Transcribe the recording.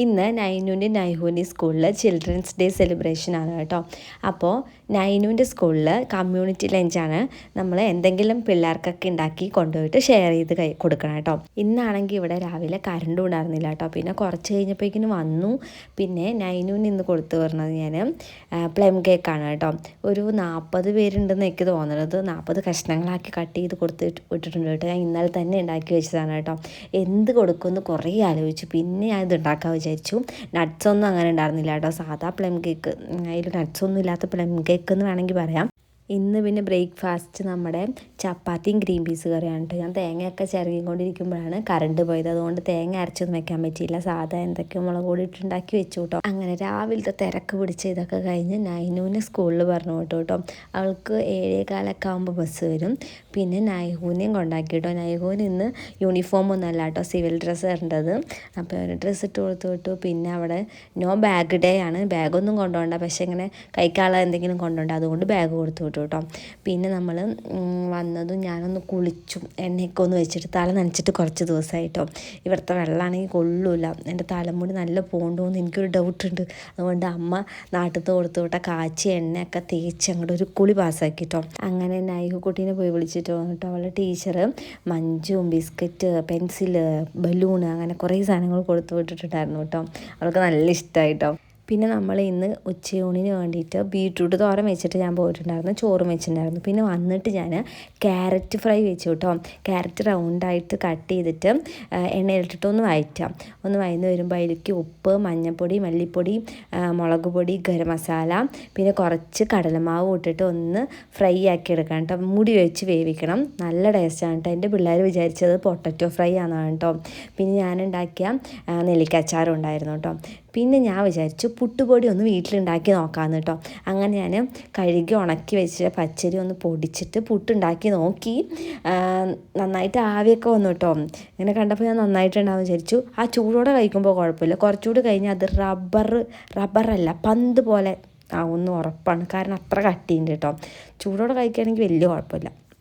ഇന്ന് നൈനുവിൻ്റെ നൈഹുവിൻ്റെ സ്കൂളിൽ children's day സെലിബ്രേഷനാണ് കേട്ടോ. അപ്പോൾ നൈനുവിൻ്റെ സ്കൂളിൽ കമ്മ്യൂണിറ്റി ലഞ്ചാണ്. നമ്മൾ എന്തെങ്കിലും പിള്ളേർക്കൊക്കെ ഉണ്ടാക്കി കൊണ്ടുപോയിട്ട് ഷെയർ ചെയ്ത് കൊടുക്കണം കേട്ടോ. ഇന്നാണെങ്കിൽ ഇവിടെ രാവിലെ കറണ്ടും ഉണ്ടായിരുന്നില്ല കേട്ടോ. പിന്നെ കുറച്ച് കഴിഞ്ഞപ്പോഴേക്കിനും വന്നു. പിന്നെ നൈനുവിന് ഇന്ന് കൊടുത്തു പറഞ്ഞത് ഞാൻ പ്ലം കേക്കാണ് കേട്ടോ. ഒരു 40 പേരുണ്ടെന്ന് എനിക്ക് തോന്നുന്നത്. 40 കഷ്ണങ്ങളാക്കി കട്ട് ചെയ്ത് വിട്ടിട്ടുണ്ട് കേട്ടോ. ഞാൻ ഇന്നലെ തന്നെ ഉണ്ടാക്കി വെച്ചതാണ് കേട്ടോ. എന്ത് കൊടുക്കുമെന്ന് കുറേ ആലോചിച്ചു. പിന്നെ ഞാൻ ഇത് ഉണ്ടാക്കാൻ വിചാരിച്ചു. നട്ട്സൊന്നും അങ്ങനെ ഉണ്ടായിരുന്നില്ല കേട്ടോ. സാധാ പ്ലം കേക്ക്, അതിൽ നട്ട്സൊന്നും ഇല്ലാത്ത പ്ലം കേക്ക് എന്ന് വേണമെങ്കിൽ പറയാം. ഇന്ന് പിന്നെ ബ്രേക്ക്ഫാസ്റ്റ് നമ്മുടെ ചപ്പാത്തിയും ഗ്രീൻ പീസ് കറിയാണ് കേട്ടോ. ഞാൻ തേങ്ങയൊക്കെ ചിരകിക്കൊണ്ടിരിക്കുമ്പോഴാണ് കറണ്ട് പോയത്. അതുകൊണ്ട് തേങ്ങ അരച്ചൊന്നും വെക്കാൻ പറ്റിയില്ല. സാധാ എന്തൊക്കെയോ മുളക് പൊടി ഇട്ടുണ്ടാക്കി വെച്ചു കേട്ടോ. അങ്ങനെ രാവിലത്തെ തിരക്ക് പിടിച്ച് ഇതൊക്കെ കഴിഞ്ഞ് നൈനുവിനെ സ്കൂളിൽ പറഞ്ഞു കേട്ടോ. അവൾക്ക് 7:15 ആകുമ്പോൾ ബസ് വരും. പിന്നെ നൈഹുവിനെയും കൊണ്ടാക്കി കേട്ടോ. നൈഹുവിന് ഇന്ന് യൂണിഫോം ഒന്നും അല്ല കേട്ടോ, സിവിൽ ഡ്രസ്സ് ഇടേണ്ടത്. അപ്പോൾ ഒരു ഡ്രസ്സ് ഇട്ട് കൊടുത്തു വിട്ടു. പിന്നെ അവിടെ നോ ബാഗ് ഡേ ആണ്. ബാഗൊന്നും കൊണ്ടുപോകണ്ട, പക്ഷേ ഇങ്ങനെ കൈക്കാള എന്തെങ്കിലും കൊണ്ടുപോകണ്ട, അതുകൊണ്ട് ബാഗ് കൊടുത്തു വിട്ടു കേട്ടോ. പിന്നെ നമ്മൾ വന്നതും ഞാനൊന്ന് കുളിച്ചു. എണ്ണയൊക്കെ ഒന്ന് വെച്ചിട്ട് തല നനച്ചിട്ട് കുറച്ച് ദിവസമായിട്ടോ. ഇവിടുത്തെ വെള്ളമാണെങ്കിൽ കൊള്ളൂല. എൻ്റെ തലമുടി നല്ല പോകണ്ടോന്ന് എനിക്കൊരു ഡൗട്ടുണ്ട്. അതുകൊണ്ട് അമ്മ നാട്ടിൽ നിന്ന് കൊടുത്തു വിട്ട കാച്ചി എണ്ണയൊക്കെ തേച്ച് അങ്ങോട്ട് ഒരു കുളി പാസ്സാക്കിട്ടോ. അങ്ങനെ നൈഹു കുട്ടീനെ പോയി വിളിച്ചിട്ട് വന്നിട്ടോ. അവളുടെ ടീച്ചർ മഞ്ചും ബിസ്ക്കറ്റ്, പെൻസില്, ബലൂണ് അങ്ങനെ കുറേ സാധനങ്ങൾ കൊടുത്തു വിട്ടിട്ടുണ്ടായിരുന്നു കേട്ടോ. അവൾക്ക് നല്ല ഇഷ്ടമായിട്ടോ. പിന്നെ നമ്മൾ ഇന്ന് ഉച്ചയൂണിന് വേണ്ടിയിട്ട് ബീട്രൂട്ട് തോരൻ വെച്ചിട്ട് ഞാൻ പോയിട്ടുണ്ടായിരുന്നു. ചോറും വെച്ചിട്ടുണ്ടായിരുന്നു. പിന്നെ വന്നിട്ട് ഞാൻ ക്യാരറ്റ് ഫ്രൈ വെച്ചു കേട്ടോ. ക്യാരറ്റ് റൗണ്ടായിട്ട് കട്ട് ചെയ്തിട്ട് എണ്ണയിലിട്ടിട്ട് ഒന്ന് വഴറ്റാം. ഒന്ന് വഴന്ന് വരുമ്പോൾ അതിലേക്ക് ഉപ്പ്, മഞ്ഞൾപ്പൊടി, മല്ലിപ്പൊടി, മുളക് പൊടി, ഗരം മസാല, പിന്നെ കുറച്ച് കടലമാവ് ഇട്ടിട്ട് ഒന്ന് ഫ്രൈ ആക്കി എടുക്കണം കേട്ടോ. മൂടി വെച്ച് വേവിക്കണം. നല്ല ടേസ്റ്റാണ് കേട്ടോ. എൻ്റെ പിള്ളേർ വിചാരിച്ചത് പൊട്ടറ്റോ ഫ്രൈ ആണെന്നാണ് കേട്ടോ. പിന്നെ ഞാനുണ്ടാക്കിയ നെല്ലിക്കച്ചാറും ഉണ്ടായിരുന്നു കേട്ടോ. പിന്നെ ഞാൻ വിചാരിച്ചു പുട്ടുപൊടി ഒന്ന് വീട്ടിലുണ്ടാക്കി നോക്കാമെന്ന് കേട്ടോ. അങ്ങനെ ഞാൻ കഴുകി ഉണക്കി വെച്ച പച്ചരി ഒന്ന് പൊടിച്ചിട്ട് പുട്ടുണ്ടാക്കി നോക്കി. നന്നായിട്ട് ആവിയൊക്കെ വന്നു കേട്ടോ. ഇങ്ങനെ കണ്ടപ്പോൾ ഞാൻ നന്നായിട്ടുണ്ടാവും വിചാരിച്ചു. ആ ചൂടോടെ കഴിക്കുമ്പോൾ കുഴപ്പമില്ല. കുറച്ചുകൂടി കഴിഞ്ഞാൽ അത് റബ്ബറല്ല പന്ത് പോലെ ആവുമെന്ന് ഉറപ്പാണ്. കാരണം അത്ര കട്ടിയുണ്ട് കേട്ടോ. ചൂടോടെ കഴിക്കുകയാണെങ്കിൽ വലിയ കുഴപ്പമില്ല.